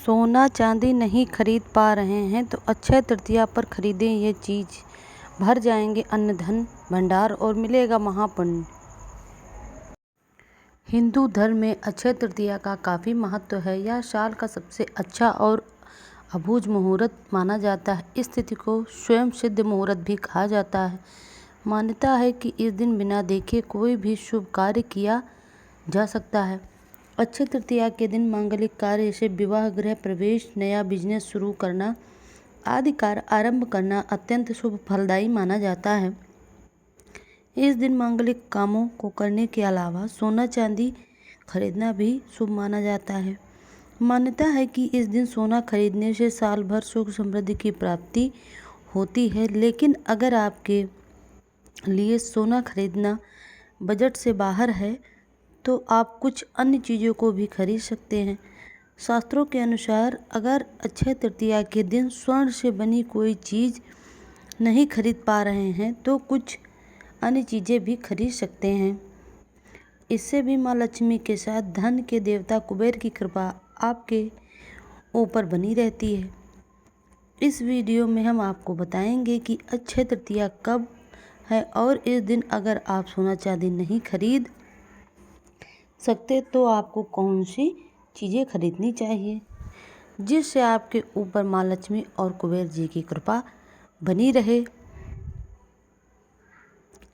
सोना चांदी नहीं खरीद पा रहे हैं तो अक्षय तृतीया पर खरीदें ये चीज़, भर जाएंगे अन्न धन भंडार और मिलेगा महापुण्य। हिंदू धर्म में अक्षय तृतीया का काफ़ी महत्व है। यह साल का सबसे अच्छा और अबूझ मुहूर्त माना जाता है। इस तिथि को स्वयं सिद्ध मुहूर्त भी कहा जाता है। मान्यता है कि इस दिन बिना देखे कोई भी शुभ कार्य किया जा सकता है। अक्षय तृतीया के दिन मांगलिक कार्य जैसे विवाह, गृह प्रवेश, नया बिजनेस शुरू करना आदि कार्य आरंभ करना अत्यंत शुभ फलदायी माना जाता है। इस दिन मांगलिक कामों को करने के अलावा सोना चांदी खरीदना भी शुभ माना जाता है। मान्यता है कि इस दिन सोना खरीदने से साल भर सुख समृद्धि की प्राप्ति होती है। लेकिन अगर आपके लिए सोना खरीदना बजट से बाहर है तो आप कुछ अन्य चीज़ों को भी खरीद सकते हैं। शास्त्रों के अनुसार अगर अक्षय तृतीया के दिन स्वर्ण से बनी कोई चीज़ नहीं खरीद पा रहे हैं तो कुछ अन्य चीज़ें भी खरीद सकते हैं। इससे भी माँ लक्ष्मी के साथ धन के देवता कुबेर की कृपा आपके ऊपर बनी रहती है। इस वीडियो में हम आपको बताएंगे कि अक्षय तृतीया कब है और इस दिन अगर आप सोना चांदी नहीं खरीद सकते तो आपको कौन सी चीज़ें खरीदनी चाहिए जिससे आपके ऊपर माँ लक्ष्मी और कुबेर जी की कृपा बनी रहे।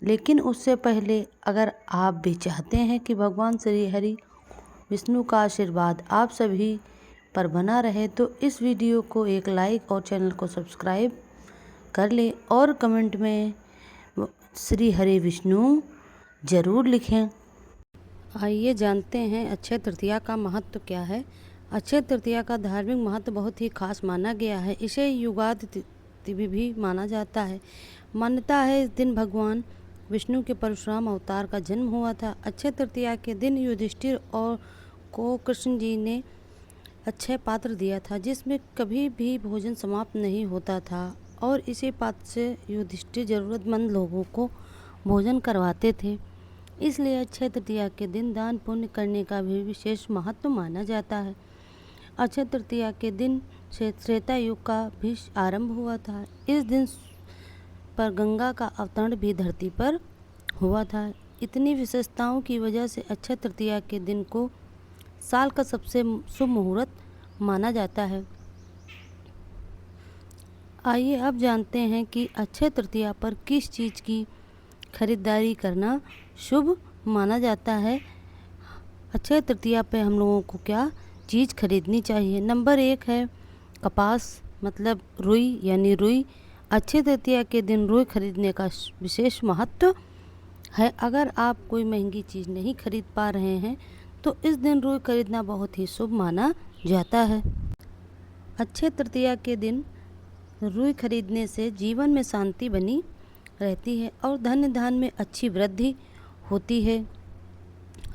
लेकिन उससे पहले अगर आप भी चाहते हैं कि भगवान श्री हरि विष्णु का आशीर्वाद आप सभी पर बना रहे तो इस वीडियो को एक लाइक और चैनल को सब्सक्राइब कर लें और कमेंट में श्री हरि विष्णु ज़रूर लिखें। आइए जानते हैं अक्षय तृतीया का महत्व क्या है। अक्षय तृतीया का धार्मिक महत्व बहुत ही खास माना गया है। इसे युगादि तिथि भी माना जाता है। मान्यता है इस दिन भगवान विष्णु के परशुराम अवतार का जन्म हुआ था। अक्षय तृतीया के दिन युधिष्ठिर और को कृष्ण जी ने अक्षय पात्र दिया था जिसमें कभी भी भोजन समाप्त नहीं होता था और इसी पात्र से युधिष्ठिर जरूरतमंद लोगों को भोजन करवाते थे। इसलिए अक्षय तृतीया के दिन दान पुण्य करने का भी विशेष महत्व माना जाता है। अक्षय तृतीया के दिन से त्रेता युग का भी आरंभ हुआ था। इस दिन पर गंगा का अवतरण भी धरती पर हुआ था। इतनी विशेषताओं की वजह से अक्षय तृतीया के दिन को साल का सबसे शुभ मुहूर्त माना जाता है। आइए अब जानते हैं कि अक्षय तृतीया पर किस चीज़ की खरीदारी करना शुभ माना जाता है। अक्षय तृतीया पे हम लोगों को क्या चीज़ खरीदनी चाहिए। नंबर 1 है कपास मतलब रुई यानी रुई। अक्षय तृतीया के दिन रुई खरीदने का विशेष महत्व है। अगर आप कोई महंगी चीज़ नहीं खरीद पा रहे हैं तो इस दिन रुई खरीदना बहुत ही शुभ माना जाता है। अक्षय तृतीया के दिन रुई खरीदने से जीवन में शांति बनी रहती है और धन धान में अच्छी वृद्धि होती है।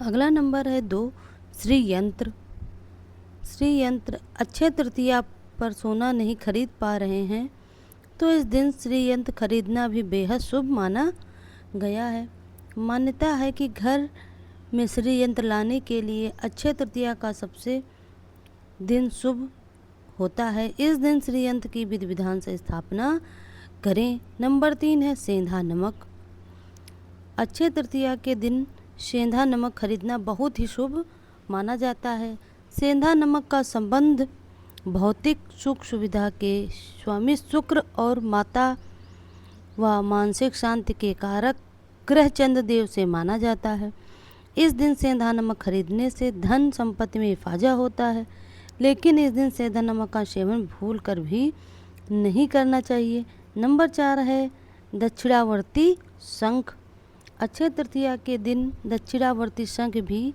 अगला नंबर है 2 श्री यंत्र। श्री यंत्र अक्षय तृतीया पर सोना नहीं खरीद पा रहे हैं तो इस दिन श्री यंत्र खरीदना भी बेहद शुभ माना गया है। मान्यता है कि घर में श्री यंत्र लाने के लिए अक्षय तृतीया का सबसे दिन शुभ होता है। इस दिन श्री यंत्र की विधि विधान से स्थापना करें। नंबर 3 है सेंधा नमक। अक्षय तृतीया के दिन सेंधा नमक खरीदना बहुत ही शुभ माना जाता है। सेंधा नमक का संबंध भौतिक सुख सुविधा के स्वामी शुक्र और माता व मानसिक शांति के कारक ग्रह चंद्रदेव से माना जाता है। इस दिन सेंधा नमक खरीदने से धन संपत्ति में इफाजा होता है। लेकिन इस दिन सेंधा नमक का सेवन भूल कर भी नहीं करना चाहिए। नंबर 4 है दक्षिणावर्ती शंख। अक्षय तृतीया के दिन दक्षिणावर्ती शंख भी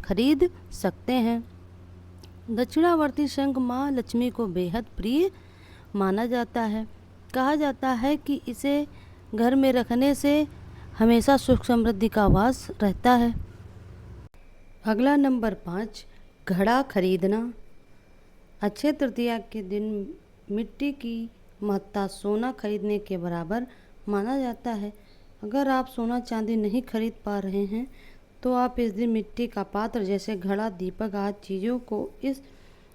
खरीद सकते हैं। दक्षिणावर्ती शंख माँ लक्ष्मी को बेहद प्रिय माना जाता है। कहा जाता है कि इसे घर में रखने से हमेशा सुख समृद्धि का वास रहता है। अगला नंबर 5 घड़ा खरीदना। अक्षय तृतीया के दिन मिट्टी की महत्ता सोना खरीदने के बराबर माना जाता है। अगर आप सोना चांदी नहीं खरीद पा रहे हैं तो आप इस दिन मिट्टी का पात्र जैसे घड़ा, दीपक आदि चीज़ों को इस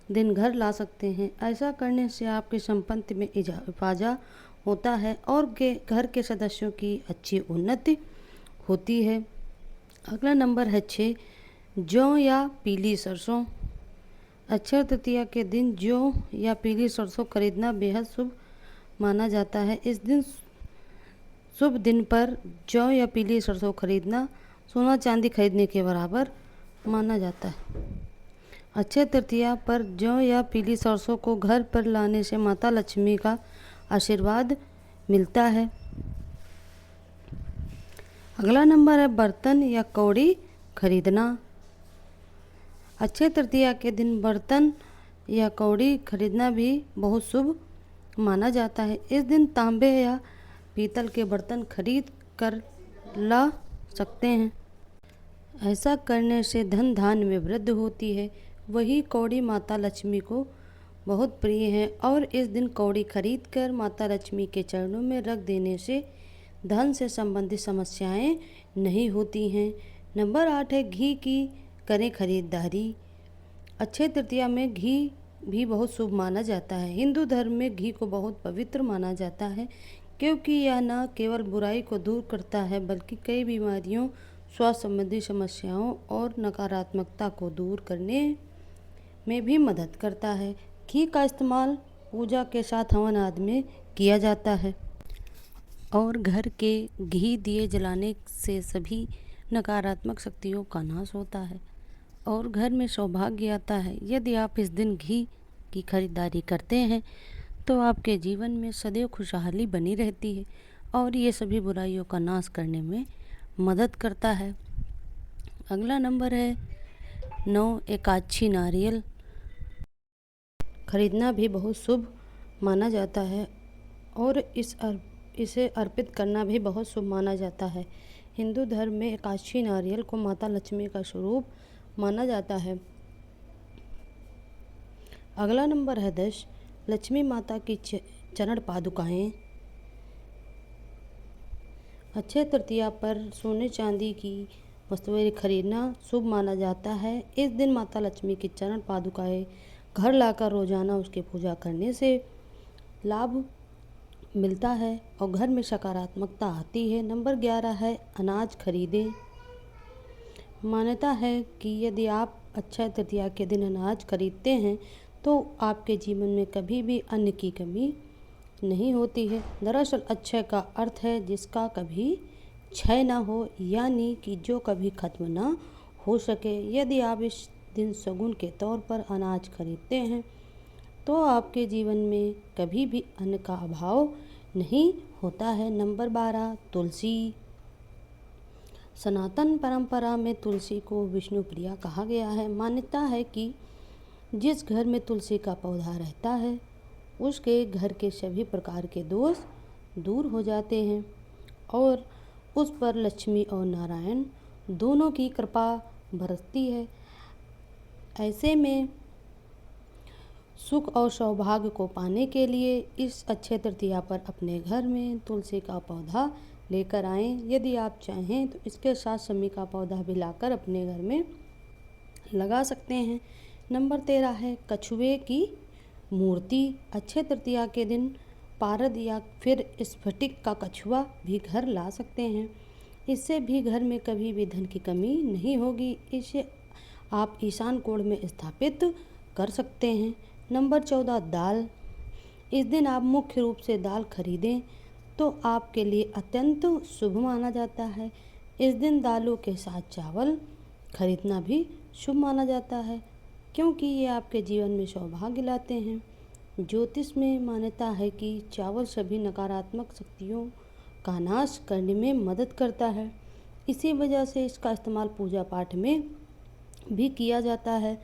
दिन घर ला सकते हैं। ऐसा करने से आपकी संपत्ति में इजाफा होता है और घर के सदस्यों की अच्छी उन्नति होती है। अगला नंबर है 6, जौ या पीली सरसों। अक्षय तृतीया के दिन जौ या पीली सरसों खरीदना बेहद शुभ माना जाता है। इस दिन शुभ दिन पर जौ या पीली सरसों खरीदना सोना चांदी खरीदने के बराबर माना जाता है। अक्षय तृतीया पर जौ या पीली सरसों को घर पर लाने से माता लक्ष्मी का आशीर्वाद मिलता है। अगला नंबर है बर्तन या कौड़ी खरीदना। अक्षय तृतीया के दिन बर्तन या कौड़ी खरीदना भी बहुत शुभ माना जाता है। इस दिन तांबे या पीतल के बर्तन खरीद कर ला सकते हैं। ऐसा करने से धन धान्य में वृद्धि होती है। वही कौड़ी माता लक्ष्मी को बहुत प्रिय है और इस दिन कौड़ी खरीद कर माता लक्ष्मी के चरणों में रख देने से धन से संबंधित समस्याएं नहीं होती हैं। नंबर 8 है घी की करें खरीदारी। अक्षय तृतीया में घी भी बहुत शुभ माना जाता है। हिंदू धर्म में घी को बहुत पवित्र माना जाता है क्योंकि यह न केवल बुराई को दूर करता है बल्कि कई बीमारियों, स्वास्थ्य संबंधी समस्याओं और नकारात्मकता को दूर करने में भी मदद करता है। घी का इस्तेमाल पूजा के साथ हवन आदि में किया जाता है और घर के घी दिए जलाने से सभी नकारात्मक शक्तियों का नाश होता है और घर में सौभाग्य आता है। यदि आप इस दिन घी की खरीदारी करते हैं तो आपके जीवन में सदैव खुशहाली बनी रहती है और ये सभी बुराइयों का नाश करने में मदद करता है। अगला नंबर है 9, एकादशी नारियल खरीदना भी बहुत शुभ माना जाता है और इसे अर्पित करना भी बहुत शुभ माना जाता है। हिंदू धर्म में एकादशी नारियल को माता लक्ष्मी का स्वरूप माना जाता है। अगला नंबर है 10, लक्ष्मी माता की चरण पादुकाएं। अक्षय तृतीया पर सोने चांदी की वस्तुएं खरीदना शुभ माना जाता है। इस दिन माता लक्ष्मी की चरण पादुकाएं घर लाकर रोजाना उसकी पूजा करने से लाभ मिलता है और घर में सकारात्मकता आती है। नंबर 11 है अनाज खरीदें। मान्यता है कि यदि आप अक्षय तृतीया के दिन अनाज खरीदते हैं तो आपके जीवन में कभी भी अन्न की कमी नहीं होती है। दरअसल अक्षय का अर्थ है जिसका कभी क्षय ना हो, यानी कि जो कभी खत्म ना हो सके। यदि आप इस दिन शगुन के तौर पर अनाज खरीदते हैं तो आपके जीवन में कभी भी अन्न का अभाव नहीं होता है। नंबर 12, तुलसी। सनातन परंपरा में तुलसी को विष्णु प्रिया कहा गया है। मान्यता है कि जिस घर में तुलसी का पौधा रहता है उसके घर के सभी प्रकार के दोष दूर हो जाते हैं और उस पर लक्ष्मी और नारायण दोनों की कृपा बरसती है। ऐसे में सुख और सौभाग्य को पाने के लिए इस अक्षय तृतीया पर अपने घर में तुलसी का पौधा लेकर आएं। यदि आप चाहें तो इसके साथ शमी का पौधा भी लाकर अपने घर में लगा सकते हैं। नंबर 13 है कछुए की मूर्ति। अक्षय तृतीया के दिन पारद या फिर स्फटिक का कछुआ भी घर ला सकते हैं। इससे भी घर में कभी भी धन की कमी नहीं होगी। इसे आप ईशान कोण में स्थापित कर सकते हैं। नंबर 14, दाल। इस दिन आप मुख्य रूप से दाल खरीदें तो आपके लिए अत्यंत शुभ माना जाता है। इस दिन दालों के साथ चावल खरीदना भी शुभ माना जाता है क्योंकि ये आपके जीवन में सौभाग्य लाते हैं। ज्योतिष में मान्यता है कि चावल सभी नकारात्मक शक्तियों का नाश करने में मदद करता है। इसी वजह से इसका इस्तेमाल पूजा पाठ में भी किया जाता है।